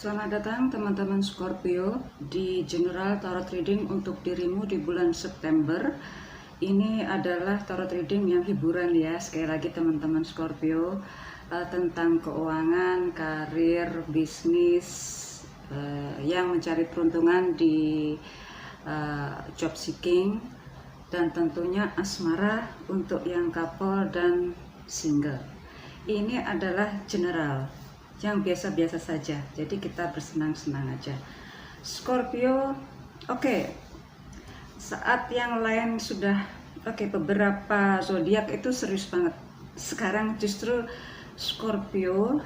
Selamat datang teman-teman Scorpio di General Tarot Reading untuk dirimu di bulan September. Ini adalah tarot reading yang hiburan ya, sekali lagi teman-teman Scorpio, tentang keuangan, karir, bisnis, yang mencari peruntungan di job seeking, dan tentunya asmara untuk yang couple dan single. Ini adalah general yang biasa-biasa saja, jadi kita bersenang-senang aja Scorpio. Oke. Saat yang lain sudah beberapa zodiak itu serius banget, sekarang justru Scorpio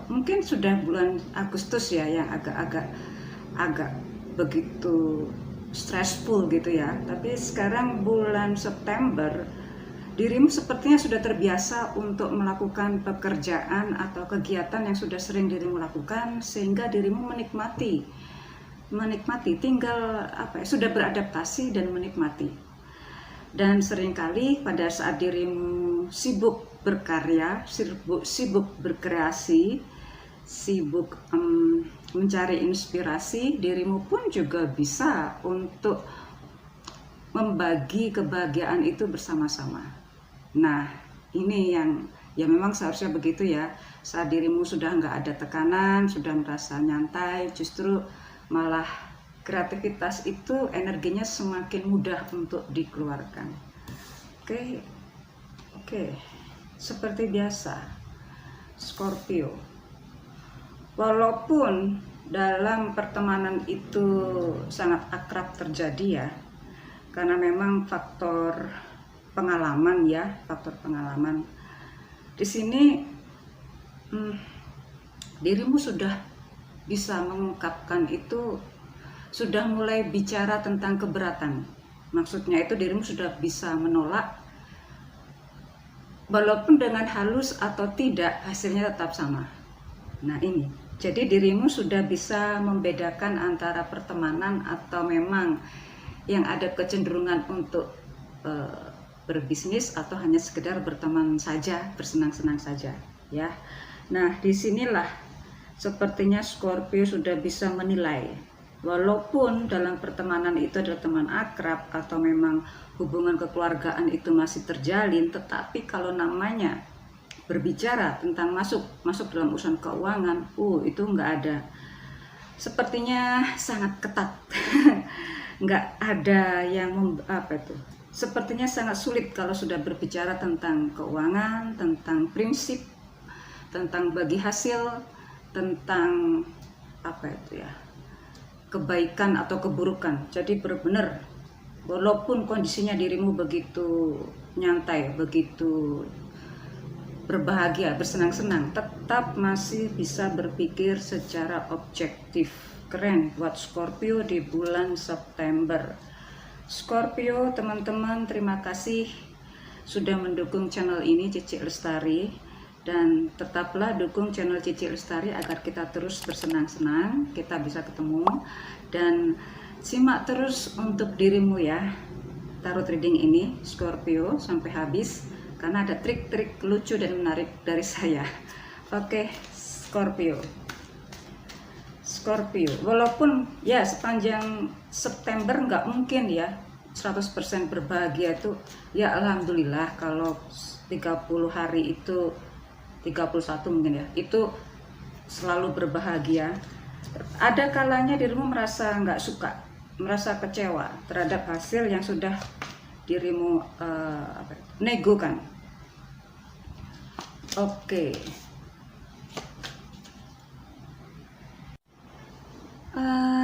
mungkin sudah bulan Agustus ya yang agak begitu stressful gitu ya, tapi sekarang bulan September dirimu sepertinya sudah terbiasa untuk melakukan pekerjaan atau kegiatan yang sudah sering dirimu lakukan, sehingga dirimu menikmati, tinggal sudah beradaptasi dan menikmati. Dan seringkali pada saat dirimu sibuk berkarya, sibuk berkreasi, sibuk mencari inspirasi, dirimu pun juga bisa untuk membagi kebahagiaan itu bersama-sama. Nah, ini yang memang seharusnya begitu ya. Saat dirimu sudah nggak ada tekanan, sudah merasa nyantai, justru malah kreativitas itu energinya semakin mudah untuk dikeluarkan. Oke. Seperti biasa, Scorpio, walaupun dalam pertemanan itu sangat akrab terjadi ya, karena memang faktor pengalaman di sini. Dirimu sudah bisa mengungkapkan itu, sudah mulai bicara tentang keberatan. Maksudnya itu dirimu sudah bisa menolak, walaupun dengan halus atau tidak, hasilnya tetap sama. Nah ini, jadi dirimu sudah bisa membedakan antara pertemanan atau memang yang ada kecenderungan untuk berbisnis, atau hanya sekedar berteman saja, bersenang-senang saja ya. Nah, disinilah sepertinya Scorpio sudah bisa menilai, walaupun dalam pertemanan itu adalah teman akrab atau memang hubungan kekeluargaan itu masih terjalin, tetapi kalau namanya berbicara tentang masuk dalam urusan keuangan, itu nggak ada, sepertinya sangat ketat. Nggak ada yang sepertinya sangat sulit kalau sudah berbicara tentang keuangan, tentang prinsip, tentang bagi hasil, tentang kebaikan atau keburukan. Jadi benar-benar walaupun kondisinya dirimu begitu nyantai, begitu berbahagia, bersenang-senang, tetap masih bisa berpikir secara objektif. Keren buat Scorpio di bulan September. Scorpio, teman-teman, terima kasih sudah mendukung channel ini, Cici Lestari, dan tetaplah dukung channel Cici Lestari agar kita terus bersenang-senang, kita bisa ketemu, dan simak terus untuk dirimu ya tarot reading ini Scorpio sampai habis, karena ada trik-trik lucu dan menarik dari saya. Oke, Scorpio, walaupun ya sepanjang September nggak mungkin ya 100% berbahagia itu ya, alhamdulillah kalau 30 hari itu, 31 mungkin ya, itu selalu berbahagia. Ada kalanya dirimu merasa nggak suka, merasa kecewa terhadap hasil yang sudah dirimu negokan. Oke.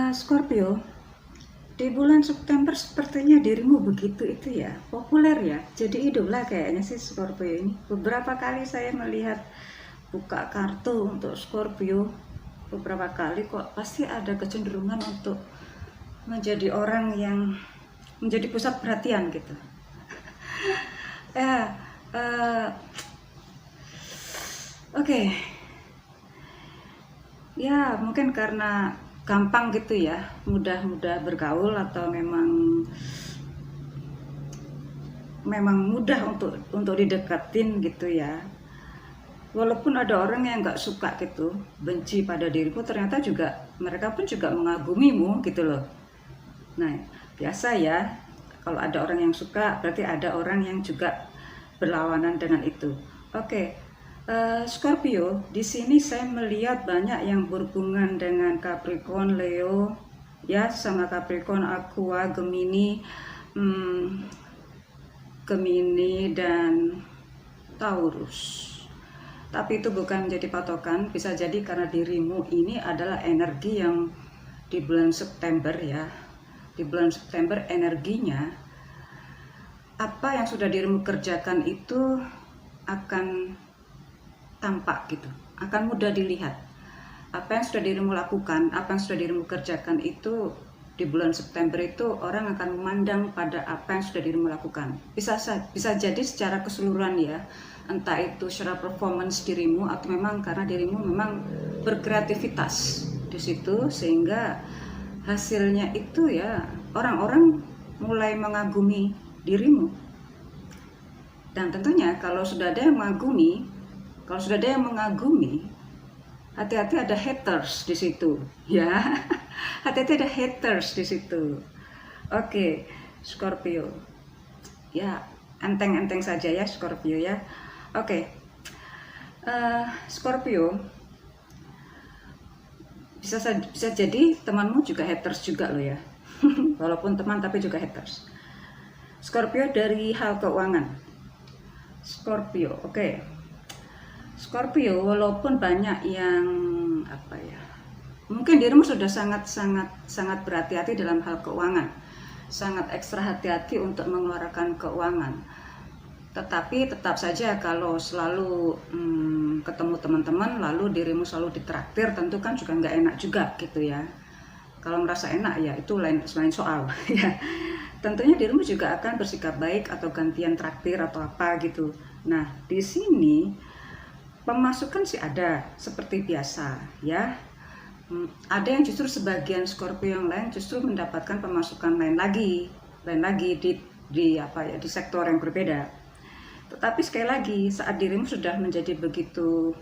Scorpio, di bulan September sepertinya dirimu begitu itu ya, populer ya, jadi idola kayaknya sih Scorpio ini. Beberapa kali saya melihat buka kartu untuk Scorpio, beberapa kali kok pasti ada kecenderungan untuk menjadi orang yang menjadi pusat perhatian gitu. Oke. Ya mungkin karena gampang gitu ya, mudah bergaul, atau memang mudah untuk didekatin gitu ya. walaupun ada orang yang nggak suka gitu, benci pada dirimu, ternyata juga mereka pun juga mengagumimu gitu loh. Nah, biasa ya, kalau ada orang yang suka, berarti ada orang yang juga berlawanan dengan itu. Oke, Scorpio, di sini saya melihat banyak yang berhubungan dengan Capricorn, Leo, ya, sama Capricorn, Aqua, Gemini, Gemini dan Taurus. Tapi itu bukan menjadi patokan, bisa jadi karena dirimu ini adalah energi yang di bulan September ya. Di bulan September energinya, apa yang sudah dirimu kerjakan itu akan tampak gitu, akan mudah dilihat. Apa yang sudah dirimu lakukan, apa yang sudah dirimu kerjakan itu di bulan September itu orang akan memandang pada apa yang sudah dirimu lakukan. Bisa jadi secara keseluruhan ya, entah itu secara performance dirimu atau memang karena dirimu memang berkreativitas di situ sehingga hasilnya itu ya orang-orang mulai mengagumi dirimu. Dan tentunya kalau sudah ada yang mengagumi, hati-hati ada haters di situ ya. Hati-hati ada haters di situ. Oke, Scorpio. Ya, enteng-enteng saja ya Scorpio ya. Oke. Scorpio, bisa jadi temanmu juga haters juga loh ya. Walaupun teman tapi juga haters. Scorpio dari hal keuangan. Scorpio, oke. Scorpio, walaupun banyak yang apa ya, mungkin dirimu sudah sangat berhati-hati dalam hal keuangan, sangat ekstra hati-hati untuk mengeluarkan keuangan. Tetapi tetap saja kalau selalu ketemu teman-teman lalu dirimu selalu ditraktir, tentu kan juga nggak enak juga gitu ya. Kalau merasa enak ya itu lain soal ya. Tentunya dirimu juga akan bersikap baik atau gantian traktir atau apa gitu. Nah di sini pemasukan sih ada seperti biasa ya. Ada yang justru sebagian Scorpio yang lain justru mendapatkan pemasukan lain lagi di sektor yang berbeda. Tetapi sekali lagi saat dirimu sudah menjadi begitu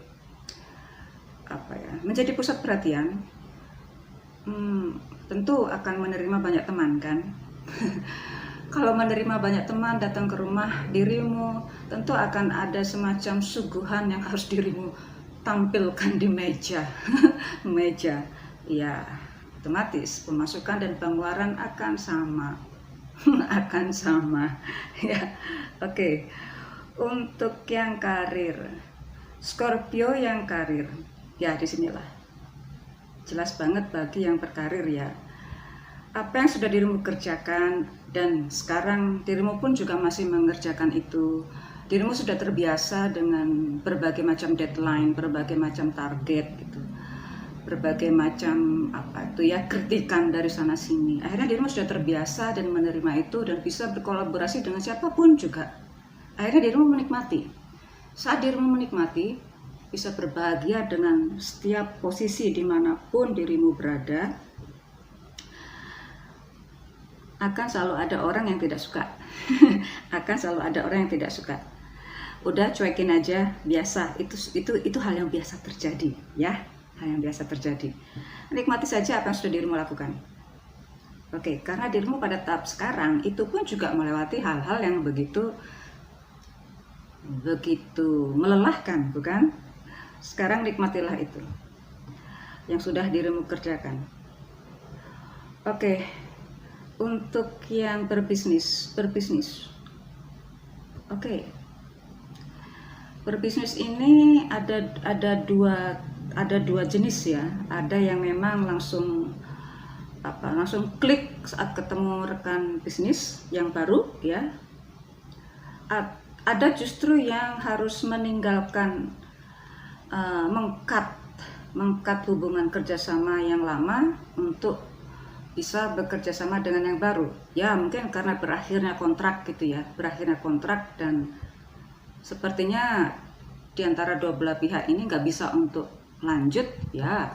menjadi pusat perhatian, tentu akan menerima banyak teman kan. Kalau menerima banyak teman datang ke rumah dirimu, tentu akan ada semacam suguhan yang harus dirimu tampilkan di meja. Meja, ya otomatis pemasukan dan pengeluaran akan sama. Akan sama ya. Oke. Untuk yang karir, Scorpio yang karir, ya disinilah jelas banget bagi yang berkarir ya. Apa yang sudah dirimu kerjakan dan sekarang dirimu pun juga masih mengerjakan itu. Dirimu sudah terbiasa dengan berbagai macam deadline, berbagai macam target gitu. Berbagai macam kritikan dari sana sini. Akhirnya dirimu sudah terbiasa dan menerima itu dan bisa berkolaborasi dengan siapapun juga. Akhirnya dirimu menikmati. Saat dirimu menikmati, bisa berbahagia dengan setiap posisi dimanapun dirimu berada, akan selalu ada orang yang tidak suka. Akan selalu ada orang yang tidak suka. Udah cuekin aja, biasa. Itu hal yang biasa terjadi, ya. Hal yang biasa terjadi. Nikmati saja apa yang sudah dirimu lakukan. Oke, karena dirimu pada tahap sekarang itu pun juga melewati hal-hal yang begitu melelahkan, bukan? Sekarang nikmatilah itu yang sudah dirimu kerjakan. Oke. Untuk yang berbisnis. Oke. Berbisnis ini ada dua jenis ya. Ada yang memang langsung klik saat ketemu rekan bisnis yang baru ya. Ada justru yang harus meninggalkan mengkat hubungan kerjasama yang lama untuk bisa bekerja sama dengan yang baru. Ya mungkin karena berakhirnya kontrak gitu ya. Berakhirnya kontrak dan sepertinya di antara dua belah pihak ini nggak bisa untuk lanjut ya.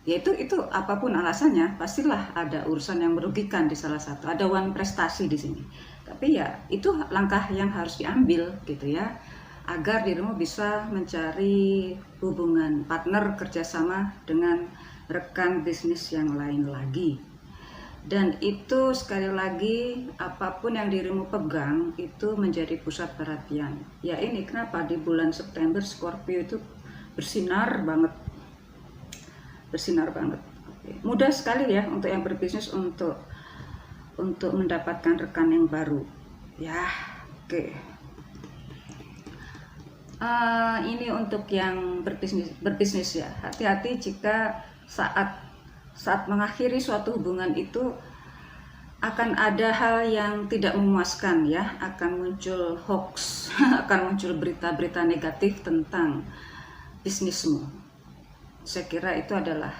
Yaitu apapun alasannya pastilah ada urusan yang merugikan di salah satu. Ada one prestasi di sini. Tapi ya itu langkah yang harus diambil gitu ya. agar dirimu bisa mencari hubungan partner kerjasama dengan rekan bisnis yang lain lagi. Dan itu sekali lagi, apapun yang dirimu pegang itu menjadi pusat perhatian. Ya ini kenapa di bulan September Scorpio itu bersinar banget. Bersinar banget. Mudah sekali ya untuk yang berbisnis untuk mendapatkan rekan yang baru. Ya, oke. Ini untuk yang berbisnis ya. Hati-hati jika saat mengakhiri suatu hubungan itu akan ada hal yang tidak memuaskan ya, akan muncul hoax, akan muncul berita-berita negatif tentang bisnismu. Saya kira itu adalah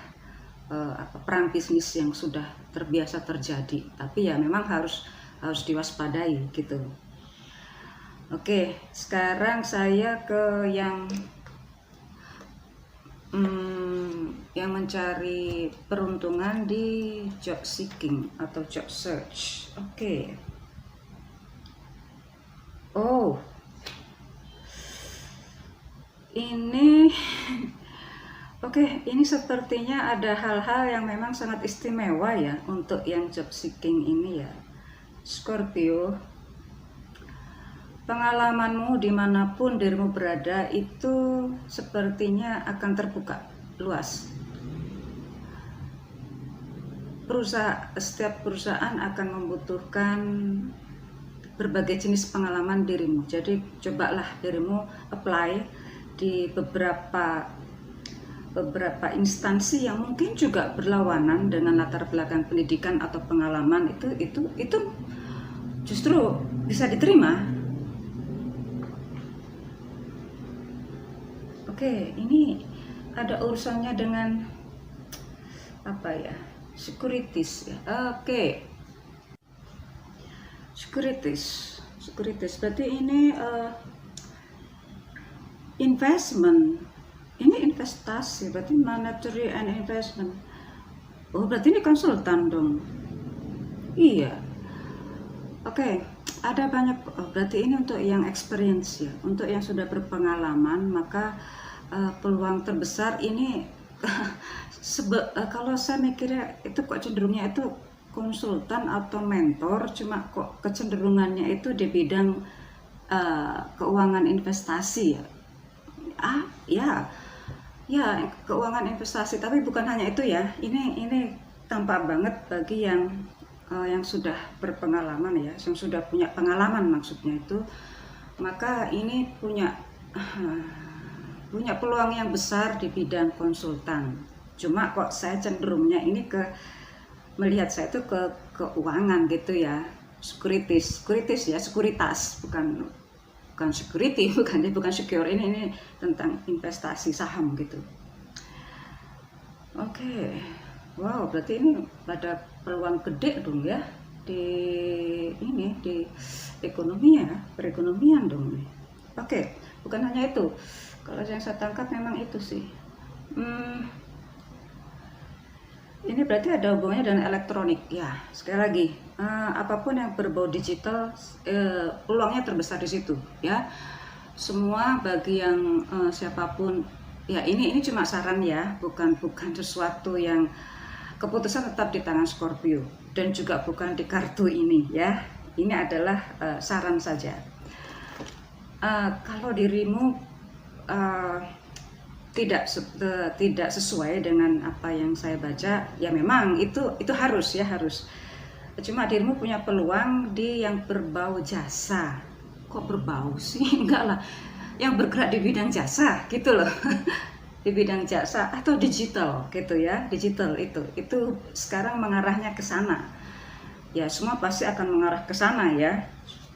perang bisnis yang sudah terbiasa terjadi, tapi ya memang harus diwaspadai gitu. Oke, sekarang saya ke yang mencari peruntungan di job seeking atau job search. Oke. Oh, ini oke, ini sepertinya ada hal-hal yang memang sangat istimewa ya untuk yang job seeking ini ya, Scorpio. Pengalamanmu dimanapun dirimu berada itu sepertinya akan terbuka luas. Setiap perusahaan akan membutuhkan berbagai jenis pengalaman dirimu. Jadi cobalah dirimu apply di beberapa instansi yang mungkin juga berlawanan dengan latar belakang pendidikan atau pengalaman itu justru bisa diterima. Oke, ini ada urusannya dengan apa ya? Securities ya. Oke. Securities berarti ini investment. Ini investasi, berarti monetary and investment. Oh, berarti ini konsultan dong. Iya. Oke, ada banyak. Berarti ini untuk yang experience ya, untuk yang sudah berpengalaman, maka peluang terbesar ini kalau saya mikirnya itu kok cenderungnya itu konsultan atau mentor, cuma kok kecenderungannya itu di bidang keuangan investasi ya. Ya, keuangan investasi, tapi bukan hanya itu ya. Ini tampak banget bagi yang sudah berpengalaman ya, yang sudah punya pengalaman maksudnya itu, maka ini punya peluang yang besar di bidang konsultan. Cuma kok saya cenderungnya ini melihat saya itu ke keuangan gitu ya, sekuritas ya, sekuritas, bukan security, bukan secure, ini tentang investasi saham gitu. Oke. Wow, berarti ini ada peluang gede dong ya di ekonomi ya, perekonomian dong. Oke, bukan hanya itu. Kalau yang saya tangkap memang itu sih. Ini berarti ada hubungannya dengan elektronik ya. Sekali lagi, apapun yang berbau digital, peluangnya terbesar di situ ya. Semua bagi yang siapapun ya, ini cuma saran ya, bukan sesuatu yang keputusan tetap di tangan Scorpio, dan juga bukan di kartu ini ya. Ini adalah saran saja. Kalau dirimu tidak sesuai dengan apa yang saya baca, ya memang itu harus. Cuma dirimu punya peluang di yang berbau jasa. Kok berbau sih? Enggak lah, yang bergerak di bidang jasa gitu loh. Di bidang jasa atau digital gitu ya. Digital itu sekarang mengarahnya ke sana ya, semua pasti akan mengarah ke sana ya.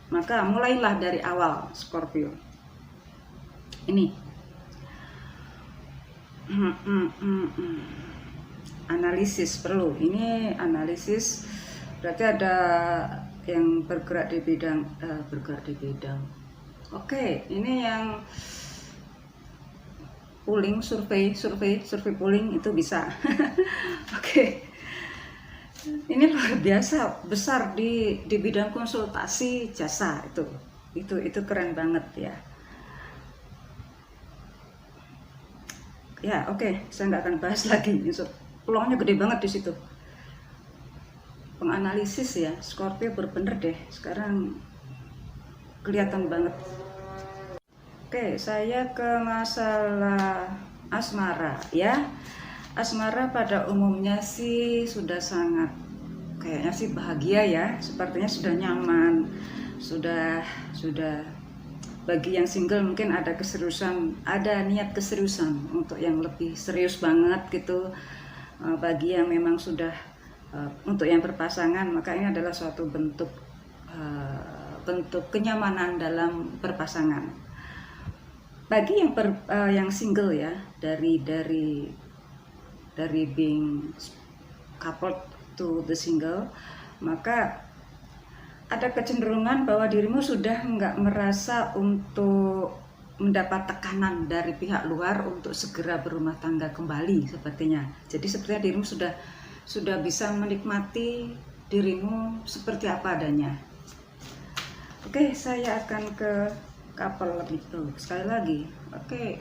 Maka mulailah dari awal, Scorpio. Ini analisis perlu. Ini analisis berarti ada yang bergerak di bidang Oke, ini yang pooling, survei pooling itu bisa. Oke. Ini luar biasa besar di bidang konsultasi jasa itu keren banget ya. Ya oke, saya nggak akan bahas lagi. Peluangnya gede banget di situ. Penganalisis ya, Scorpio bener deh. Sekarang kelihatan banget. Oke, saya ke masalah asmara ya. Asmara pada umumnya sih sudah sangat, kayaknya sih bahagia ya. Sepertinya sudah nyaman, sudah bagi yang single mungkin ada keseriusan, ada niat keseriusan untuk yang lebih serius banget gitu. Bagi yang memang sudah untuk yang berpasangan, maka ini adalah suatu bentuk kenyamanan dalam berpasangan. Bagi yang single ya, dari being coupled to the single, maka ada kecenderungan bahwa dirimu sudah nggak merasa untuk mendapat tekanan dari pihak luar untuk segera berumah tangga kembali sepertinya. Jadi sepertinya dirimu sudah bisa menikmati dirimu seperti apa adanya. Oke, saya akan ke couple itu sekali lagi. Oke,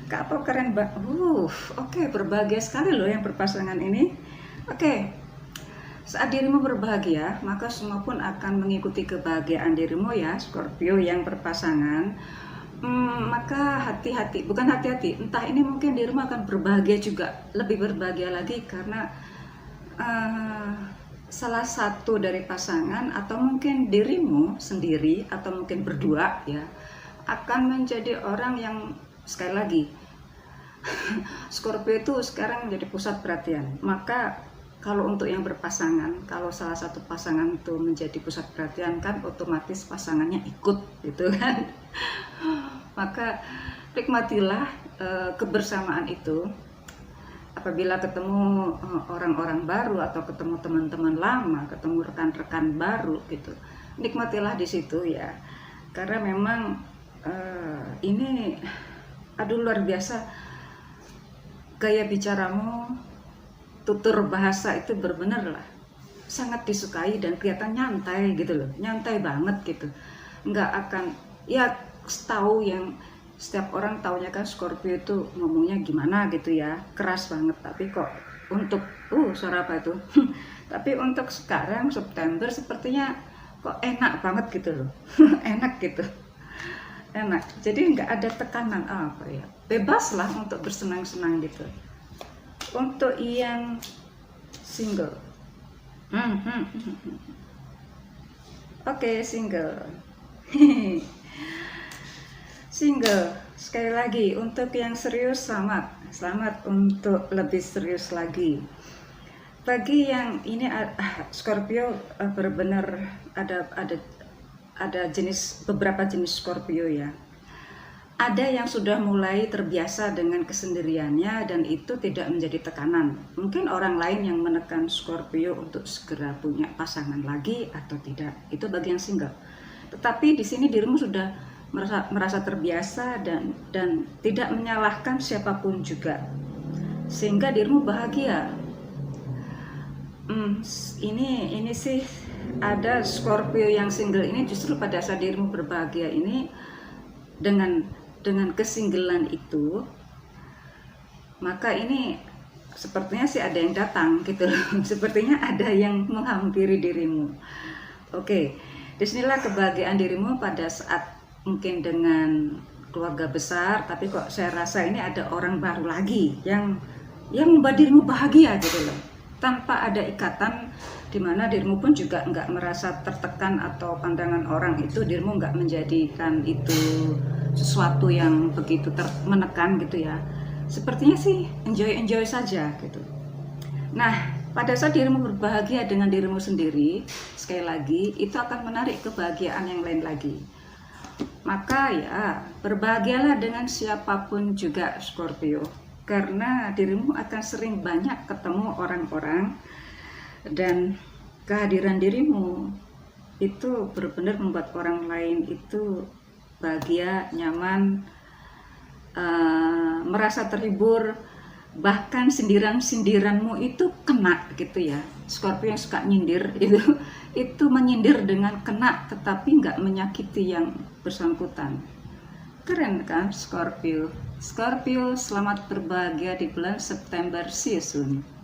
couple keren banget. Oke, berbahagia sekali loh yang berpasangan ini. Oke. Saat dirimu berbahagia, maka semua pun akan mengikuti kebahagiaan dirimu ya, Scorpio yang berpasangan. Maka hati-hati, bukan hati-hati, entah ini mungkin dirimu akan berbahagia juga, lebih berbahagia lagi karena salah satu dari pasangan atau mungkin dirimu sendiri atau mungkin berdua ya, akan menjadi orang yang, sekali lagi, Scorpio itu sekarang menjadi pusat perhatian. Maka kalau untuk yang berpasangan, kalau salah satu pasangan itu menjadi pusat perhatian, kan otomatis pasangannya ikut gitu kan. Maka nikmatilah kebersamaan itu. Apabila ketemu orang-orang baru atau ketemu teman-teman lama, ketemu rekan-rekan baru gitu, nikmatilah di situ ya. Karena memang ini luar biasa, gaya bicaramu, tutur bahasa itu benar-benar lah sangat disukai dan kelihatan nyantai gitu loh, nyantai banget gitu. Nggak akan, ya tahu yang setiap orang taunya kan Scorpio itu ngomongnya gimana gitu ya, keras banget. Tapi kok untuk suara apa itu tapi untuk sekarang September sepertinya kok enak banget gitu loh. Enak gitu, enak. Jadi nggak ada tekanan apa ya, bebas lah untuk bersenang-senang gitu. Untuk yang single, oke, single. Single, sekali lagi untuk yang serius, selamat untuk lebih serius lagi. Bagi yang ini Scorpio, benar-benar ada beberapa jenis Scorpio ya. Ada yang sudah mulai terbiasa dengan kesendiriannya dan itu tidak menjadi tekanan. Mungkin orang lain yang menekan Scorpio untuk segera punya pasangan lagi atau tidak. Itu bagi yang single. Tetapi di sini dirimu sudah merasa terbiasa dan tidak menyalahkan siapapun juga. Sehingga dirimu bahagia. Ini sih ada Scorpio yang single ini justru pada saat dirimu berbahagia ini dengan kesinggelan itu, maka ini sepertinya sih ada yang datang gitu loh. Sepertinya ada yang menghampiri dirimu. Oke, disinilah kebahagiaan dirimu pada saat mungkin dengan keluarga besar, tapi kok saya rasa ini ada orang baru lagi yang membuat dirimu bahagia gitu loh, tanpa ada ikatan, dimana dirimu pun juga nggak merasa tertekan atau pandangan orang itu dirimu nggak menjadikan itu sesuatu yang begitu menekan gitu ya. Sepertinya sih enjoy saja gitu. Nah, pada saat dirimu berbahagia dengan dirimu sendiri, sekali lagi itu akan menarik kebahagiaan yang lain lagi. Maka ya berbahagialah dengan siapapun juga Scorpio, karena dirimu akan sering banyak ketemu orang-orang dan kehadiran dirimu itu benar-benar membuat orang lain itu bahagia, nyaman, merasa terhibur, bahkan sindiranmu itu kena gitu ya. Scorpio yang suka nyindir itu menyindir dengan kena, tetapi nggak menyakiti yang bersangkutan. Keren kan Scorpio? Scorpio, selamat berbahagia di bulan September. See you soon.